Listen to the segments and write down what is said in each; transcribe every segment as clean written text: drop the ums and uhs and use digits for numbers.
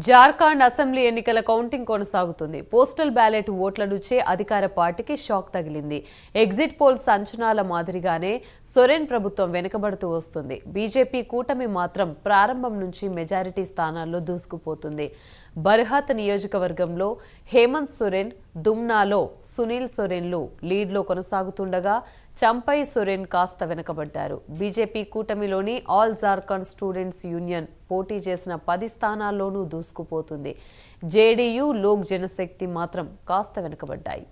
Jharkhand assembly ఎన్నికల counting కొనసాగుతుంది. Postal ballot ఓట్ల నుంచే అధికార పార్టీకి షాక్ తగిలింది. ఎగ్జిట్ పోల్స్ అంచనాల మాదిరిగానే సోరెన్ ప్రభుత్వం వెనుకబడుతూ వస్తుంది. బీజేపీ కూటమి మాత్రం ప్రారంభం నుంచి మెజారిటీ స్థానాల్లో దూసుకుపోతుంది. బర్హత్ నియోజకవర్గంలో హేమంత్ సోరెన్, దుమ్నాలో సునీల్ సోరెన్లు లీడ్లో కొనసాగుతుండగా చంపై సోరెన్ కాస్త వెనుకబడ్డారు. బీజేపీ కూటమిలోని ఆల్ జార్ఖండ్ స్టూడెంట్స్ యూనియన్ పోటీ చేసిన 10 స్థానాల్లోనూ దూసుకుపోతుంది. జేడీయూ, లోక్ జనశక్తి మాత్రం కాస్త వెనుకబడ్డాయి.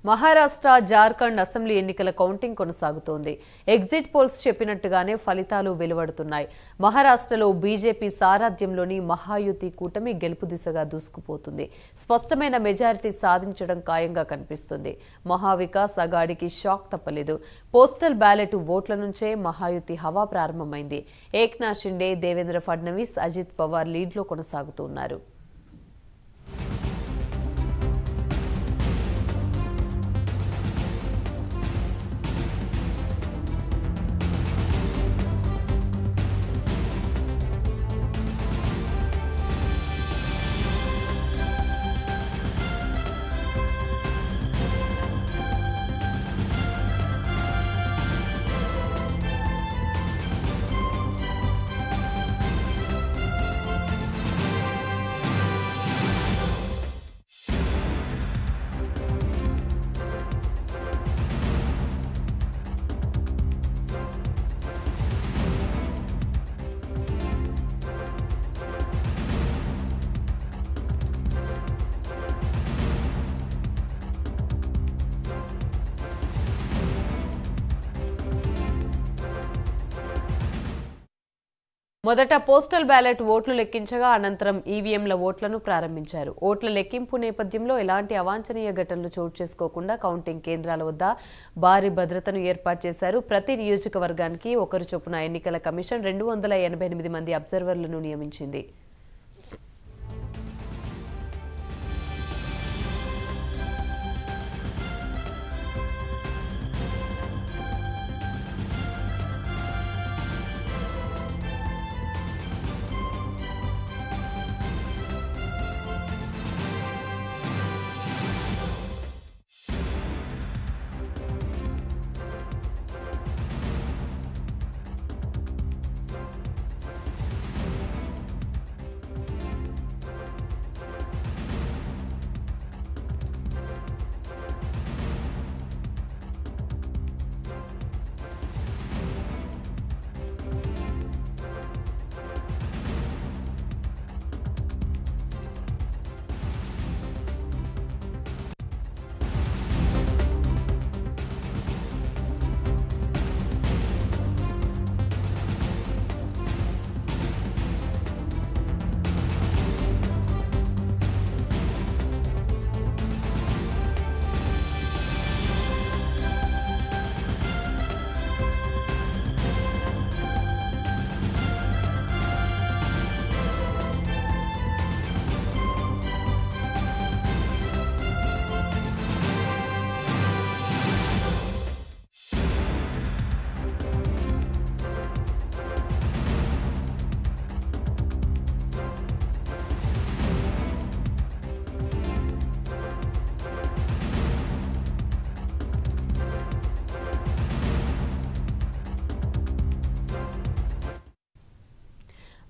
మహారాష్ట్ర, జార్ఖండ్ అసెంబ్లీ ఎన్నికల కౌంటింగ్ కొనసాగుతోంది. ఎగ్జిట్ పోల్స్ చెప్పినట్టుగానే ఫలితాలు వెలువడుతున్నాయి. మహారాష్ట్రలో బీజేపీ సారథ్యంలోని మహాయుతి కూటమి గెలుపు దిశగా దూసుకుపోతుంది. స్పష్టమైన మెజారిటీ సాధించడం ఖాయంగా కనిపిస్తుంది. మహావికాస్ అఘాడీకి షాక్ తప్పలేదు. పోస్టల్ బ్యాలెట్ ఓట్ల నుంచే మహాయుతి హవా ప్రారంభమైంది. ఏక్నాథ్ షిండే, దేవేంద్ర ఫడ్నవీస్, అజిత్ పవార్ లీడ్లో కొనసాగుతున్నారు. మొదట పోస్టల్ బ్యాలెట్ ఓట్లు లెక్కించగా అనంతరం ఈవీఎంల ఓట్లను ప్రారంభించారు. ఓట్ల లెక్కింపు నేపథ్యంలో ఎలాంటి అవాంఛనీయ ఘటనలు చోటు చేసుకోకుండా కౌంటింగ్ కేంద్రాల వద్ద భారీ భద్రతను ఏర్పాటు చేశారు. ప్రతి నియోజకవర్గానికి ఒకరు చొప్పున ఎన్నికల కమిషన్ 288 మంది అబ్జర్వర్లను నియమించింది.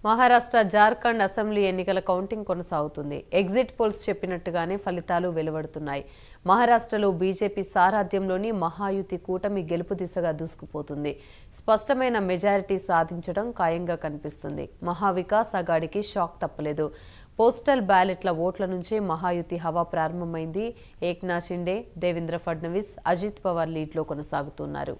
మహారాష్ట్ర జార్ఖండ్ అసెంబ్లీ ఎన్నికల కౌంటింగ్ కొనసాగుతుంది. ఎగ్జిట్ పోల్స్ చెప్పినట్టుగానే ఫలితాలు వెలువడుతున్నాయి. మహారాష్ట్రలో బీజేపీ సారథ్యంలోని మహాయుతి కూటమి గెలుపు దిశగా దూసుకుపోతుంది. స్పష్టమైన మెజారిటీ సాధించడం ఖాయంగా కనిపిస్తుంది. మహావికాస్ అఘాడీకి షాక్ తప్పలేదు. పోస్టల్ బ్యాలెట్ల ఓట్ల నుంచే మహాయుతి హవా ప్రారంభమైంది. ఏక్నాథ్ షిండే, దేవేంద్ర ఫడ్నవీస్, అజిత్ పవార్ లీడ్లో కొనసాగుతున్నారు.